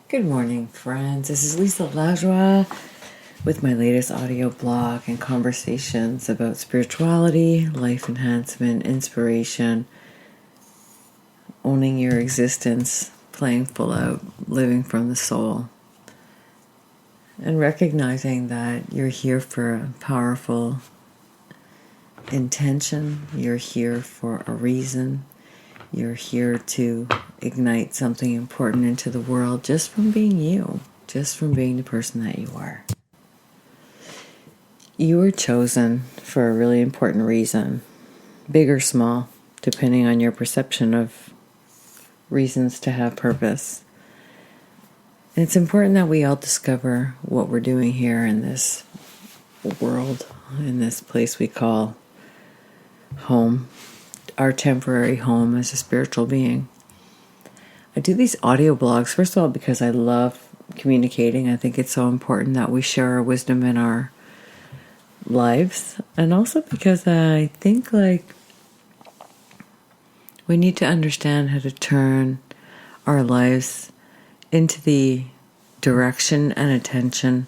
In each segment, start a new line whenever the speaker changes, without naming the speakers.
Good morning, friends. This is Lisa Lajoie with my latest audio blog and conversations about spirituality, life enhancement, inspiration, owning your existence, playing full out, living from the soul, and recognizing that you're here for a powerful intention. You're here for a reason. You're here to ignite something important into the world just from being you, just from being the person that you are. You were chosen for a really important reason, big or small, depending on your perception of reasons to have purpose. And it's important that we all discover what we're doing here in this world, in this place we call home. Our temporary home as a spiritual being. I do these audio blogs, first of all, because I love communicating. I think it's so important that we share our wisdom in our lives. And also because I think we need to understand how to turn our lives into the direction and attention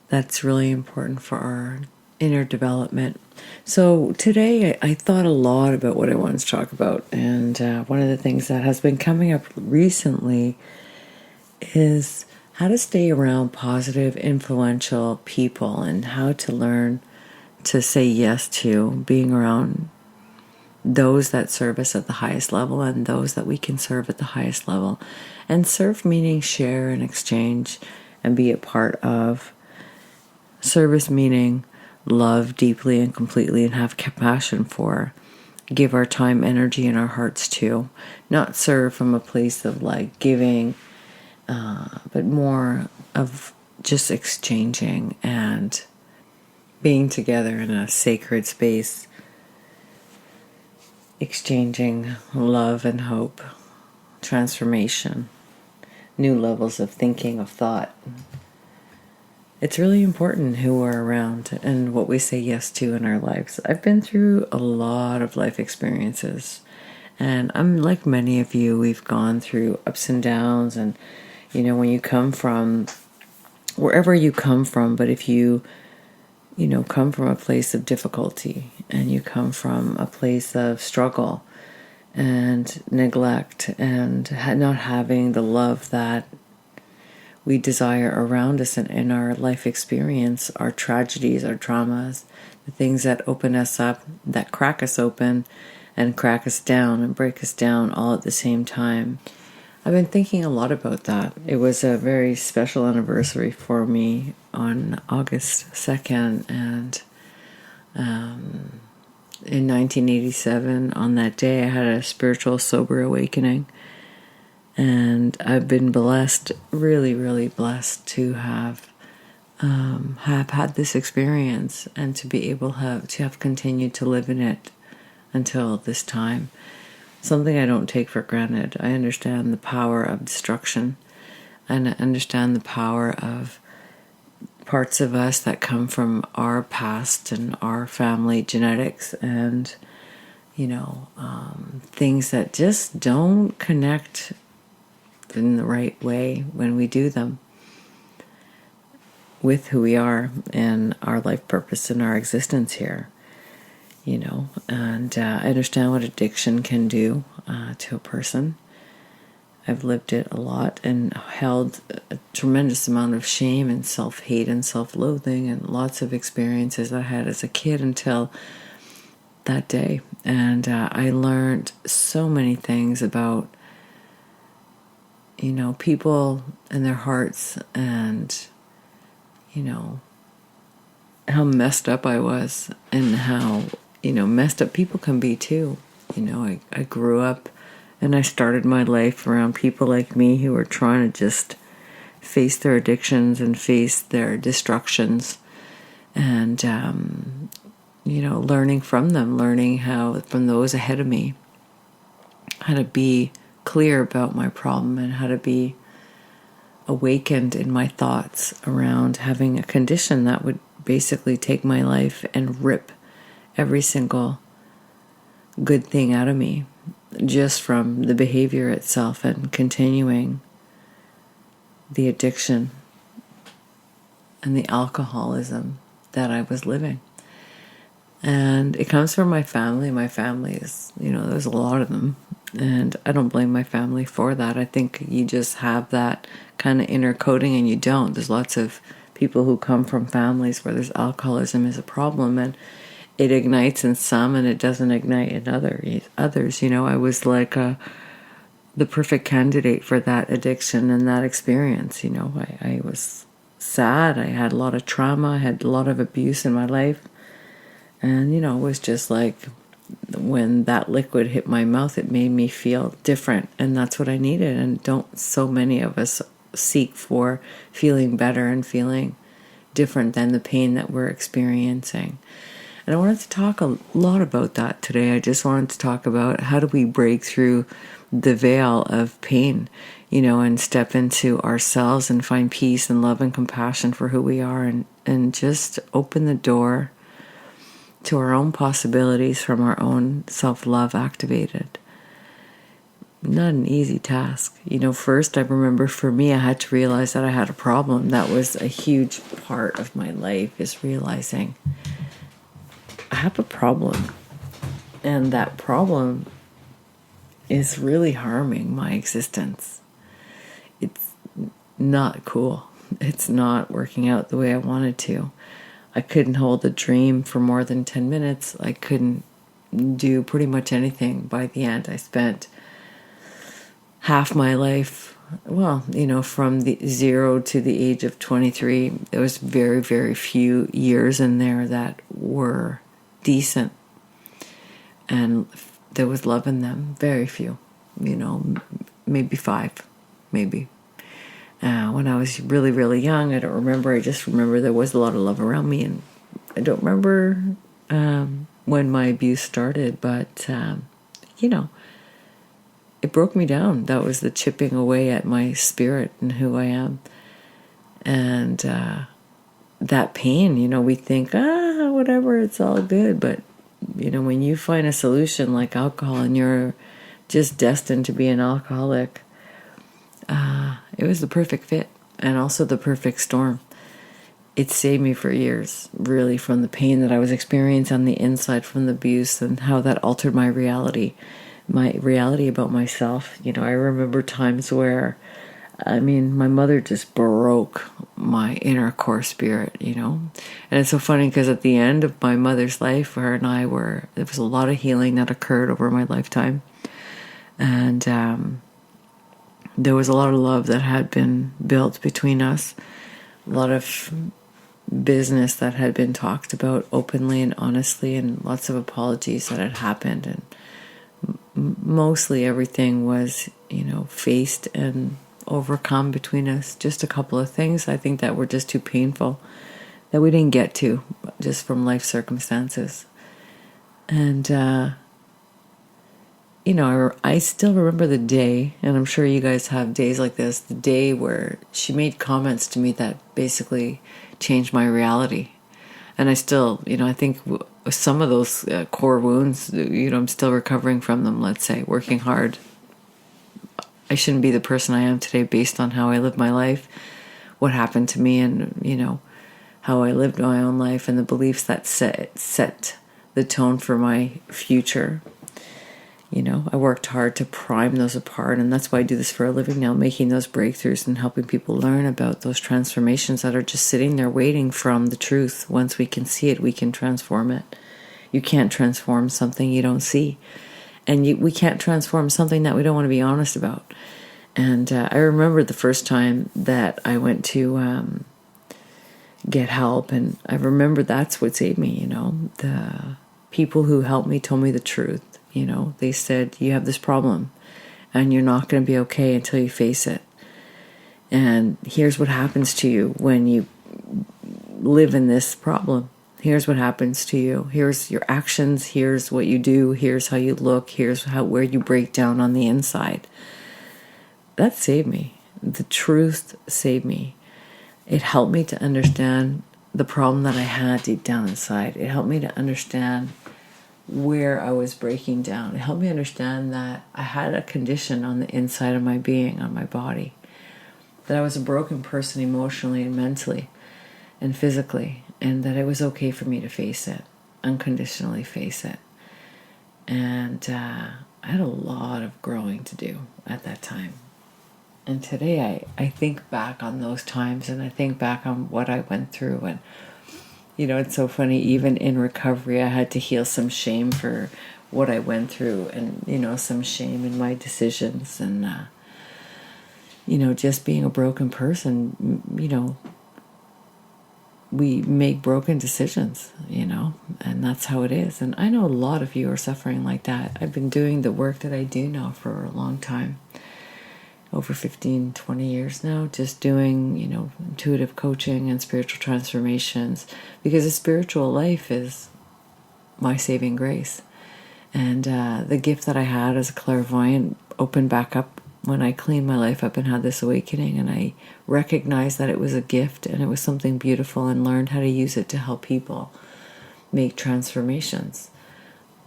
that's really important for our inner development. So today I thought a lot about what I wanted to talk about, and one of the things that has been coming up recently is how to stay around positive, influential people and how to learn to say yes to being around those that serve us at the highest level and those that we can serve at the highest level. And serve meaning share and exchange and be a part of. Service meaning love deeply and completely and have compassion for. Give our time, energy, and our hearts to. Not serve from a place of giving, but more of just exchanging and being together in a sacred space. Exchanging love and hope, transformation, new levels of thinking, of thought. It's really important who we're around and what we say yes to in our lives. I've been through a lot of life experiences, and I'm like many of you, we've gone through ups and downs, and when you come from wherever you come from, but if you come from a place of difficulty and you come from a place of struggle and neglect and not having the love that we desire around us and in our life experience, our tragedies, our traumas, the things that open us up, that crack us open and crack us down and break us down all at the same time. I've been thinking a lot about that. It was a very special anniversary for me on August 2nd, and in 1987, on that day, I had a spiritual sober awakening. And I've been blessed, really, really blessed to have had this experience and to be able to have continued to live in it until this time. Something I don't take for granted. I understand the power of destruction, and I understand the power of parts of us that come from our past and our family genetics, and things that just don't connect in the right way when we do them with who we are and our life purpose and our existence here, and I understand what addiction can do to a person. I've lived it a lot and held a tremendous amount of shame and self-hate and self-loathing and lots of experiences I had as a kid until that day. And I learned so many things about people and their hearts, and how messed up I was, and how messed up people can be too. I grew up and I started my life around people like me who were trying to just face their addictions and face their destructions, and learning from them, learning how from those ahead of me, how to be clear about my problem and how to be awakened in my thoughts around having a condition that would basically take my life and rip every single good thing out of me just from the behavior itself and continuing the addiction and the alcoholism that I was living. And it comes from my family. My family is, there's a lot of them. And I don't blame my family for that. I think you just have that kind of inner coding and you don't. There's lots of people who come from families where there's alcoholism is a problem, and it ignites in some and it doesn't ignite in others. I was like the perfect candidate for that addiction and that experience. I was sad. I had a lot of trauma. I had a lot of abuse in my life. And, it was just like when that liquid hit my mouth, it made me feel different. And that's what I needed. And don't so many of us seek for feeling better and feeling different than the pain that we're experiencing. And I wanted to talk a lot about that today. I just wanted to talk about how do we break through the veil of pain, and step into ourselves and find peace and love and compassion for who we are, and just open the door to our own possibilities from our own self-love activated. Not an easy task. First I remember for me, I had to realize that I had a problem. That was a huge part of my life, is realizing I have a problem. And that problem is really harming my existence. It's not cool. It's not working out the way I wanted to. I couldn't hold a dream for more than 10 minutes. I couldn't do pretty much anything. By the end, I spent half my life, from the 0 to the age of 23, there was very, very few years in there that were decent. And there was love in them. Very few, maybe 5, maybe. When I was really, really young, I don't remember. I just remember there was a lot of love around me. And I don't remember when my abuse started, but, it broke me down. That was the chipping away at my spirit and who I am. And that pain, we think, whatever, it's all good. But, when you find a solution like alcohol and you're just destined to be an alcoholic, it was the perfect fit and also the perfect storm. It saved me for years, really, from the pain that I was experiencing on the inside from the abuse and how that altered my reality about myself. I remember times where, my mother just broke my inner core spirit, And it's so funny because at the end of my mother's life, her and I there was a lot of healing that occurred over my lifetime. And there was a lot of love that had been built between us, a lot of business that had been talked about openly and honestly, and lots of apologies that had happened. And mostly everything was, faced and overcome between us. Just a couple of things I think that were just too painful that we didn't get to, just from life circumstances. And, I still remember the day, and I'm sure you guys have days like this, the day where she made comments to me that basically changed my reality. And I still, I think some of those core wounds, I'm still recovering from them, let's say, working hard. I shouldn't be the person I am today based on how I lived my life, what happened to me, and, how I lived my own life, and the beliefs that set the tone for my future. I worked hard to prime those apart, and that's why I do this for a living now, making those breakthroughs and helping people learn about those transformations that are just sitting there waiting from the truth. Once we can see it, we can transform it. You can't transform something you don't see. And we can't transform something that we don't want to be honest about. And I remember the first time that I went to get help, and I remember that's what saved me, The people who helped me told me the truth. They said, you have this problem and you're not going to be okay until you face it. And here's what happens to you when you live in this problem. Here's what happens to you. Here's your actions. Here's what you do. Here's how you look. Here's where you break down on the inside. That saved me. The truth saved me. It helped me to understand the problem that I had deep down inside. It helped me to understand where I was breaking down. It helped me understand that I had a condition on the inside of my being, on my body. that I was a broken person emotionally and mentally and physically, and that it was okay for me to face it, unconditionally face it. And I had a lot of growing to do at that time. And today I think back on those times, and I think back on what I went through. And, it's so funny, even in recovery, I had to heal some shame for what I went through, and, some shame in my decisions. And, just being a broken person, we make broken decisions, and that's how it is. And I know a lot of you are suffering like that. I've been doing the work that I do now for a long time, over 15, 20 years now, just doing, intuitive coaching and spiritual transformations, because a spiritual life is my saving grace. And the gift that I had as a clairvoyant opened back up when I cleaned my life up and had this awakening, and I recognized that it was a gift and it was something beautiful, and learned how to use it to help people make transformations.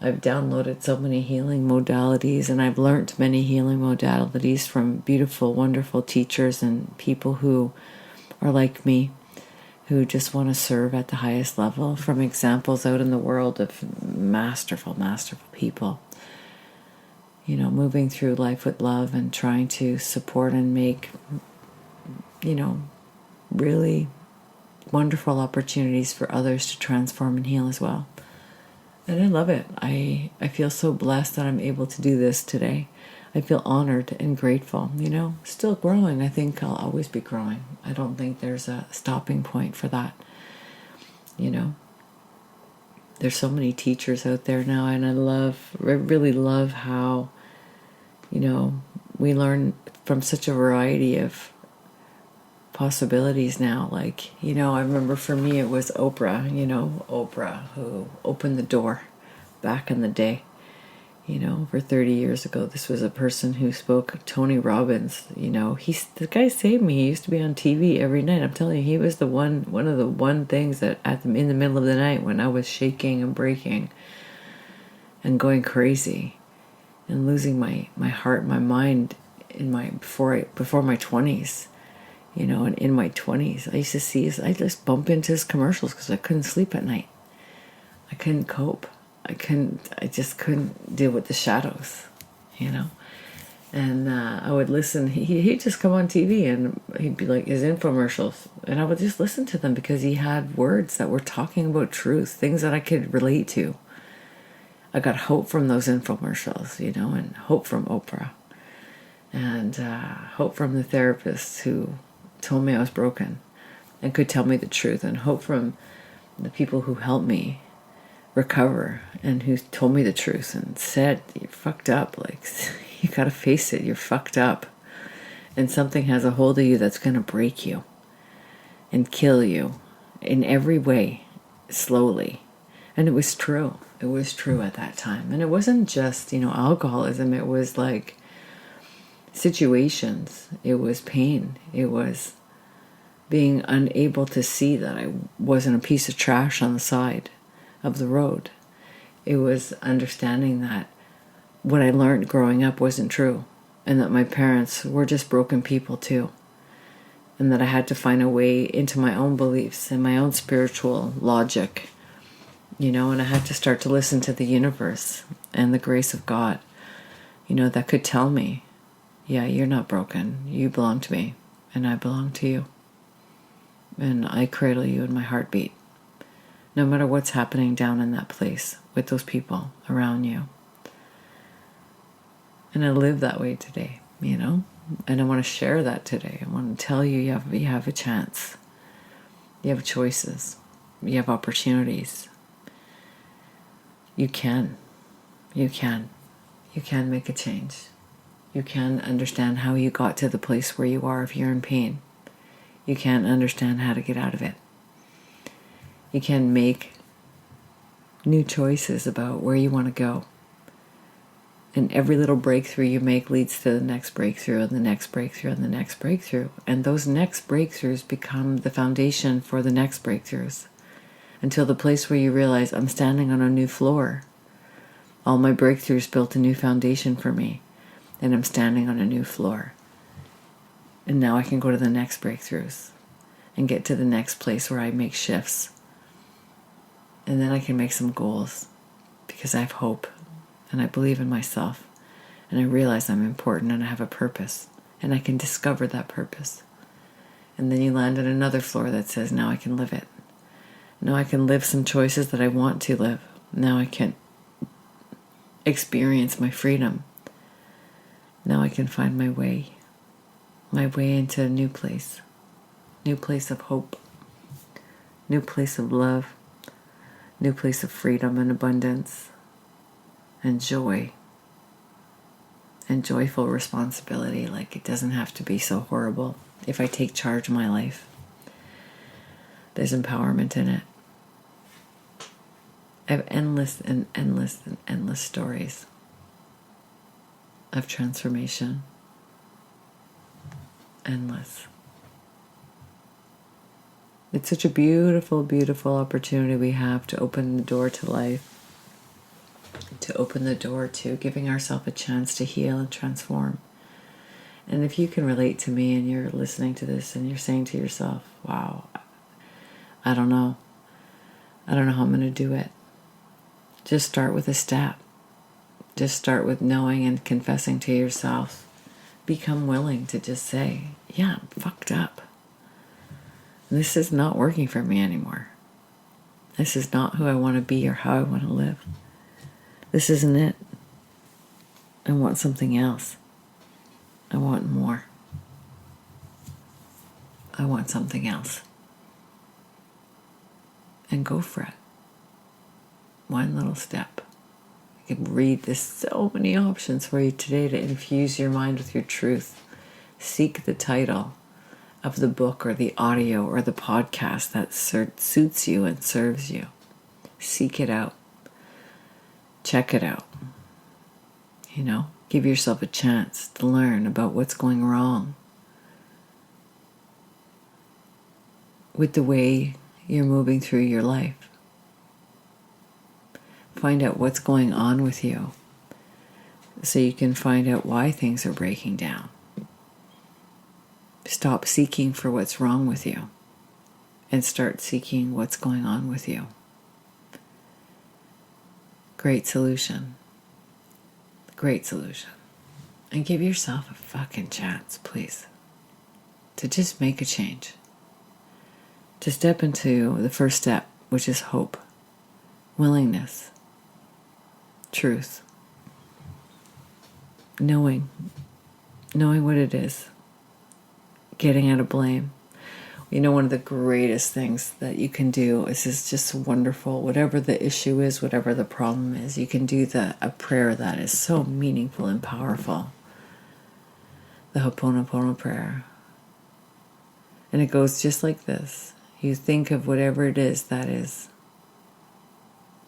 I've downloaded so many healing modalities, and I've learned many healing modalities from beautiful, wonderful teachers and people who are like me, who just want to serve at the highest level, from examples out in the world of masterful, masterful people, moving through life with love and trying to support and make, really wonderful opportunities for others to transform and heal as well. And I love it. I feel so blessed that I'm able to do this today. I feel honored and grateful, still growing. I think I'll always be growing. I don't think there's a stopping point for that. There's so many teachers out there now, and I really love how, we learn from such a variety of possibilities now. Like, I remember for me it was Oprah, Oprah, who opened the door back in the day, over 30 years ago. This was a person who spoke. Tony Robbins, the guy saved me. He used to be on TV every night. I'm telling you, he was one of the things that in the middle of the night, when I was shaking and breaking and going crazy and losing my heart, my mind before my 20s, and in my 20s, I used to I just bump into his commercials because I couldn't sleep at night. I couldn't cope. I just couldn't deal with the shadows, and I would listen. He'd just come on TV, and he'd be like his infomercials, and I would just listen to them because he had words that were talking about truth, things that I could relate to. I got hope from those infomercials, and hope from Oprah, and hope from the therapists who told me I was broken and could tell me the truth, and hope from the people who helped me recover and who told me the truth and said, you're fucked up, like, you gotta face it, you're fucked up, and something has a hold of you that's gonna break you and kill you in every way, slowly. And it was true at that time. And it wasn't just alcoholism. It was like situations, it was pain, it was being unable to see that I wasn't a piece of trash on the side of the road. It was understanding that what I learned growing up wasn't true, and that my parents were just broken people too, and that I had to find a way into my own beliefs and my own spiritual logic, and I had to start to listen to the universe and the grace of God, that could tell me, yeah, you're not broken, you belong to me, and I belong to you, and I cradle you in my heartbeat, no matter what's happening down in that place with those people around you. And I live that way today, and I want to share that today. I want to tell you, you have a chance. You have choices. You have opportunities. You can make a change. You can understand how you got to the place where you are if you're in pain. You can understand how to get out of it. You can make new choices about where you want to go. And every little breakthrough you make leads to the next breakthrough and the next breakthrough and the next breakthrough. And those next breakthroughs become the foundation for the next breakthroughs. Until the place where you realize, I'm standing on a new floor. All my breakthroughs built a new foundation for me. And I'm standing on a new floor. And now I can go to the next breakthroughs and get to the next place where I make shifts. And then I can make some goals because I have hope and I believe in myself and I realize I'm important and I have a purpose and I can discover that purpose. And then you land on another floor that says, now I can live it. Now I can live some choices that I want to live. Now I can experience my freedom. Now I can find my way into a new place of hope, new place of love, new place of freedom and abundance and joy and joyful responsibility. Like, it doesn't have to be so horrible. If I take charge of my life, there's empowerment in it. I have endless and endless and endless stories of transformation. Endless. It's such a beautiful, beautiful opportunity we have to open the door to life, to open the door to giving ourselves a chance to heal and transform. And if you can relate to me and you're listening to this and you're saying to yourself, wow, I don't know how I'm going to do it. Just start with a step. Just start with knowing and confessing to yourself. Become willing to just say, yeah, I'm fucked up. This is not working for me anymore. This is not who I want to be or how I want to live. This isn't it. I want something else. I want more. I want something else. And go for it. One little step. I could read, there's so many options for you today to infuse your mind with your truth. Seek the title of the book or the audio or the podcast that suits you and serves you. Seek it out. Check it out. Give yourself a chance to learn about what's going wrong with the way you're moving through your life. Find out what's going on with you so you can find out why things are breaking down. Stop seeking for what's wrong with you and start seeking what's going on with you. Great solution. Great solution. And give yourself a fucking chance, please, to just make a change. To step into the first step, which is hope, willingness, truth, knowing what it is, getting out of blame. One of the greatest things that you can do is just wonderful. Whatever the issue is, whatever the problem is, you can do a prayer that is so meaningful and powerful. The Ho'oponopono prayer. And it goes just like this. You think of whatever it is that is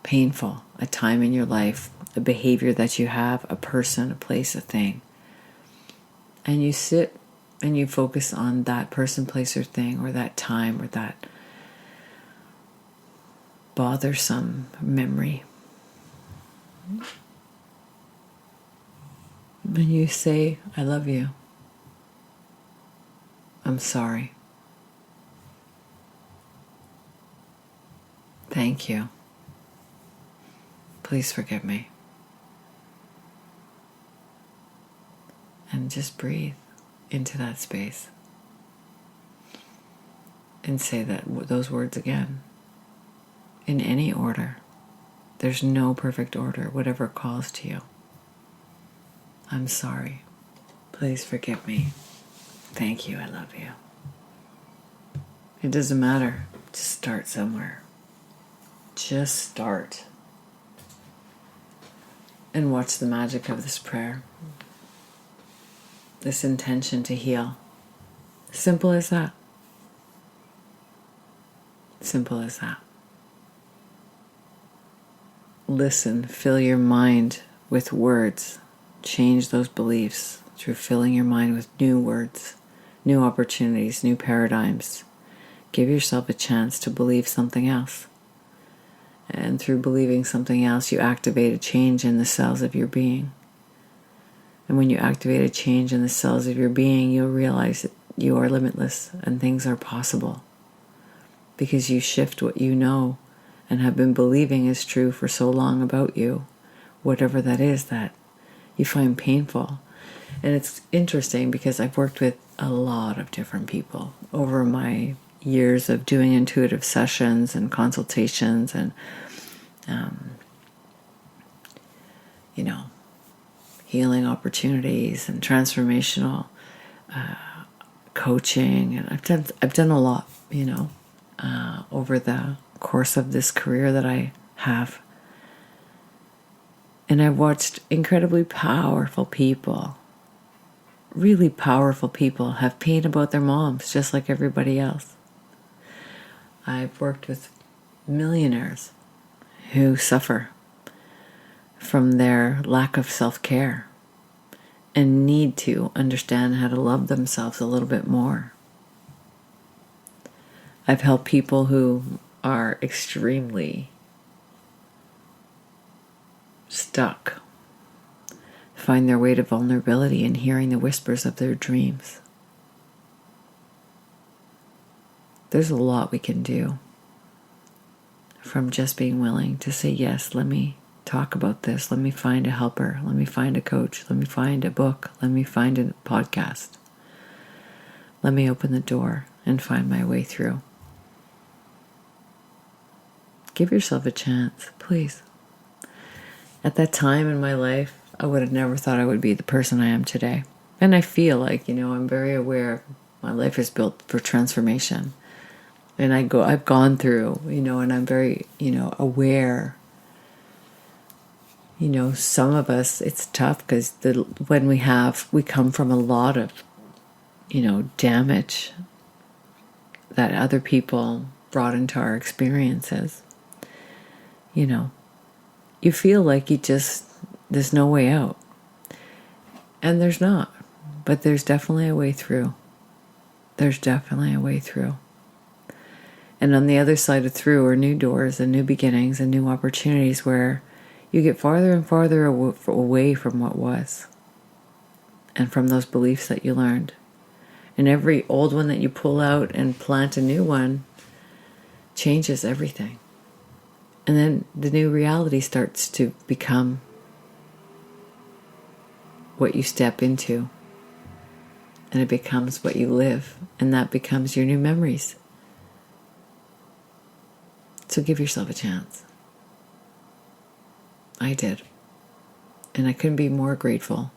painful, a time in your life, a behavior that you have, a person, a place, a thing. And you sit and you focus on that person, place, or thing, or that time, or that bothersome memory. And you say, I love you. I'm sorry. Thank you. Please forgive me. And just breathe into that space and say those words again in any order. There's no perfect order, whatever calls to you. I'm sorry. Please forgive me. Thank you. I love you. It doesn't matter. Just start somewhere. Just start. And watch the magic of this prayer. This intention to heal. Simple as that. Simple as that. Listen, fill your mind with words. Change those beliefs through filling your mind with new words, new opportunities, new paradigms. Give yourself a chance to believe something else. And through believing something else, you activate a change in the cells of your being. And when you activate a change in the cells of your being, you'll realize that you are limitless and things are possible. Because you shift what you know and have been believing is true for so long about you, whatever that is that you find painful. And it's interesting because I've worked with a lot of different people over my years of doing intuitive sessions and consultations and, healing opportunities and transformational coaching. And I've done a lot, over the course of this career that I have. And I've watched incredibly powerful people, really powerful people, have pain about their moms just like everybody else. I've worked with millionaires who suffer from their lack of self-care and need to understand how to love themselves a little bit more. I've helped people who are extremely stuck find their way to vulnerability and hearing the whispers of their dreams. There's a lot we can do from just being willing to say, yes, let me talk about this. Let me find a helper. Let me find a coach. Let me find a book. Let me find a podcast. Let me open the door and find my way through. Give yourself a chance, please. At that time in my life, I would have never thought I would be the person I am today. And I feel like, I'm very aware my life is built for transformation. And I've gone through, and I'm very, aware. Some of us, it's tough because when we come from a lot of, damage that other people brought into our experiences. You feel like there's no way out. And there's not. But there's definitely a way through. There's definitely a way through. And on the other side of through are new doors and new beginnings and new opportunities where you get farther and farther away from what was. And from those beliefs that you learned. And every old one that you pull out and plant a new one changes everything. And then the new reality starts to become what you step into. And it becomes what you live. And that becomes your new memories. So give yourself a chance. I did. And I couldn't be more grateful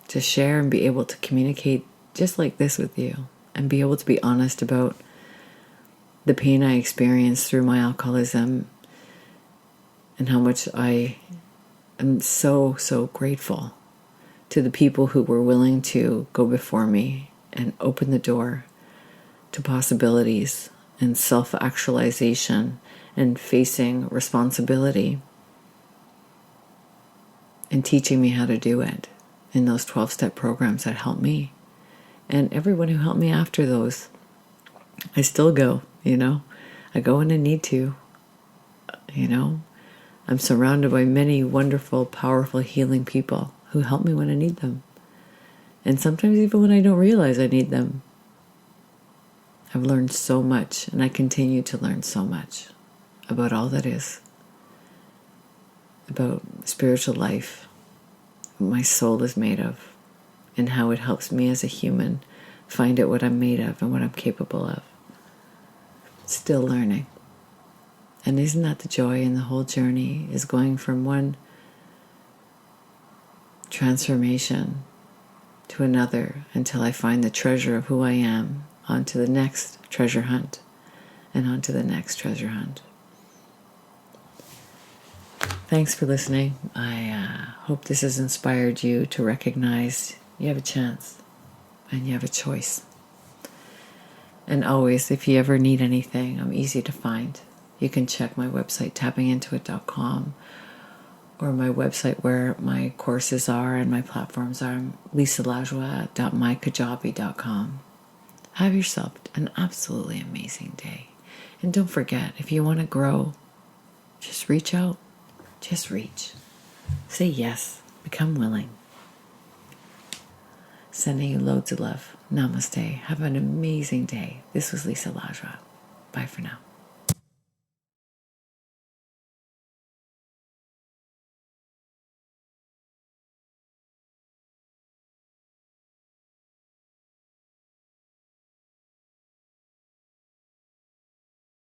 to share and be able to communicate just like this with you. And be able to be honest about the pain I experienced through my alcoholism. And how much I am so, so grateful to the people who were willing to go before me and open the door to possibilities and self-actualization and facing responsibility and teaching me how to do it in those 12-step programs that helped me. And everyone who helped me after those, I still go, I go when I need to, I'm surrounded by many wonderful, powerful, healing people who help me when I need them. And sometimes even when I don't realize I need them. I've learned so much, and I continue to learn so much about all that is. About spiritual life, what my soul is made of, and how it helps me as a human find out what I'm made of and what I'm capable of. Still learning. And isn't that the joy in the whole journey, is going from one transformation to another until I find the treasure of who I am, onto the next treasure hunt, and onto the next treasure hunt. Thanks for listening. I hope this has inspired you to recognize you have a chance and you have a choice. And always, if you ever need anything, I'm easy to find. You can check my website, tappingintoit.com, or my website where my courses are and my platforms are, lisalajwa.mykajabi.com. Have yourself an absolutely amazing day. And don't forget, if you want to grow, just reach out. Just reach. Say yes. Become willing. Sending you loads of love. Namaste. Have an amazing day. This was Lisa Lajra. Bye for now.